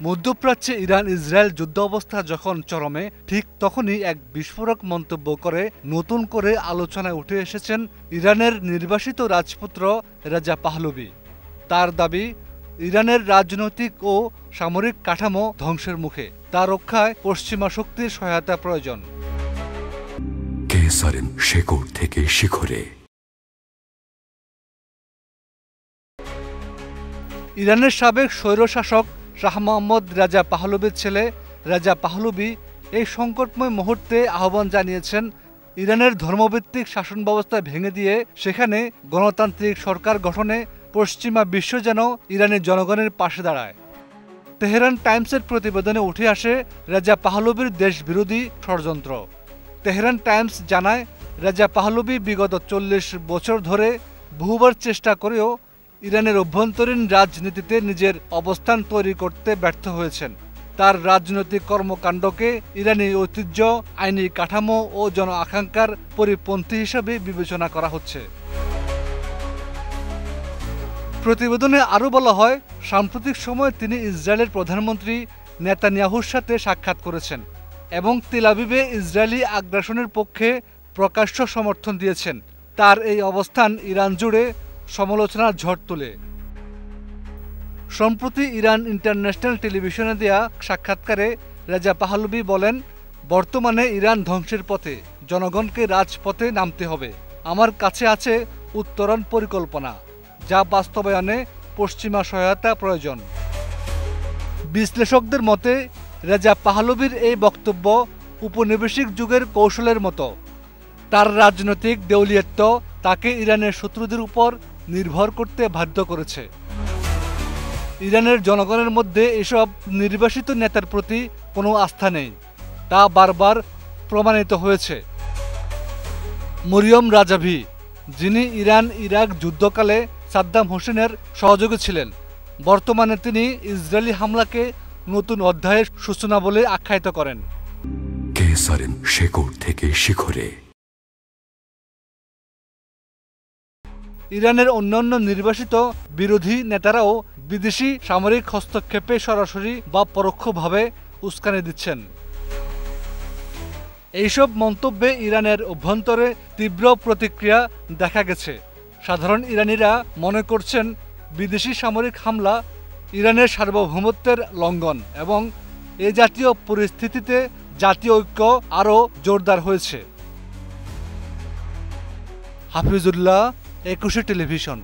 মধ্যপ্রাচ্যে Iran Israel যুদ্ধ অবস্থা যখন চরমে, ঠিক তখনই এক বিস্ফোরক মন্তব্য করে নতুন করে আলোচনায় উঠে এসেছেন ইরানের নির্বাসিত রাজপুত্র রেজা পাহলভি। তার দাবি, ইরানের রাজনৈতিক ও সামরিক কাঠামো ধ্বংসের মুখে, তা রক্ষায় পশ্চিমা শক্তির সহায়তা প্রয়োজন। শেকড় থেকে শিখরে। ইরানের সাবেক স্বৈরশাসক শাহ মোহাম্মদ রেজা পাহলভির ছেলে রেজা পাহলভি এই সংকটময় মুহূর্তে আহ্বান জানিয়েছেন ইরানের ধর্মভিত্তিক শাসন ব্যবস্থা ভেঙে দিয়ে সেখানে গণতান্ত্রিক সরকার গঠনে পশ্চিমা বিশ্ব যেন ইরানের জনগণের পাশে দাঁড়ায়। তেহরান টাইমসের প্রতিবেদনে উঠে আসে রেজা পাহলভির দেশবিরোধী ষড়যন্ত্র। তেহরান টাইমস জানায়, রেজা পাহলভি বিগত 40 বছর ধরে বহুবার চেষ্টা করেও ইরানের অভ্যন্তরীণ রাজনীতিতে নিজের অবস্থান তৈরি করতে ব্যর্থ হয়েছেন। তার রাজনৈতিক কর্মকাণ্ডকে ইরানি ঐতিহ্য, আইনি কাঠামো ও জন আকাঙ্ক্ষার পরিপন্থী হিসেবে বিবেচনা করা হচ্ছে। প্রতিবেদনে আরও বলা হয়, সাম্প্রতিক সময়ে তিনি ইসরায়েলের প্রধানমন্ত্রী নেতানিয়াহুর সাথে সাক্ষাৎ করেছেন এবং তেল আবিবে ইসরায়েলি আগ্রাসনের পক্ষে প্রকাশ্য সমর্থন দিয়েছেন। তার এই অবস্থান ইরান জুড়ে সমালোচনার ঝড় তোলে। সম্প্রতি ইরান ইন্টারন্যাশনাল টেলিভিশনে দেয়া সাক্ষাৎকারে রেজা পাহলভি বলেন, বর্তমানে ইরান ধ্বংসের পথে, জনগণকে রাজপথে নামতে হবে। আমার কাছে আছে উত্তরণ পরিকল্পনা, যা বাস্তবায়নে পশ্চিমা সহায়তা প্রয়োজন। বিশ্লেষকদের মতে রেজা পাহলভির এই বক্তব্য উপনিবেশিক যুগের কৌশলের মতো। তার রাজনৈতিক দেউলিয়ত্ব তাকে ইরানের শত্রুদের উপর নির্ভর করতে বাধ্য করেছে। ইরানের জনগণের মধ্যে এসব নির্বাসিত নেতার প্রতি কোনো আস্থা নেই, তা বারবার প্রমাণিত হয়েছে। মরিয়ম রাজাভি, যিনি ইরান ইরাক যুদ্ধকালে সাদ্দাম হোসেনের সহযোগী ছিলেন, বর্তমানে তিনি ইসরায়েলি হামলাকে নতুন অধ্যায়ের সূচনা বলে আখ্যায়িত করেন। শেকড় থেকে শিখরে। ইরানের অন্যান্য নির্বাসিত বিরোধী নেতারাও বিদেশি সামরিক হস্তক্ষেপে সরাসরি বা পরোক্ষভাবে উস্কানি দিচ্ছেন। এইসব মন্তব্যে ইরানের অভ্যন্তরে তীব্র প্রতিক্রিয়া দেখা গেছে। সাধারণ ইরানিরা মনে করছেন বিদেশি সামরিক হামলা ইরানের সার্বভৌমত্বের লঙ্ঘন এবং এ জাতীয় পরিস্থিতিতে জাতীয় ঐক্য আরও জোরদার হয়েছে। হাফিজুল্লাহ, 21 টেলিভিশন।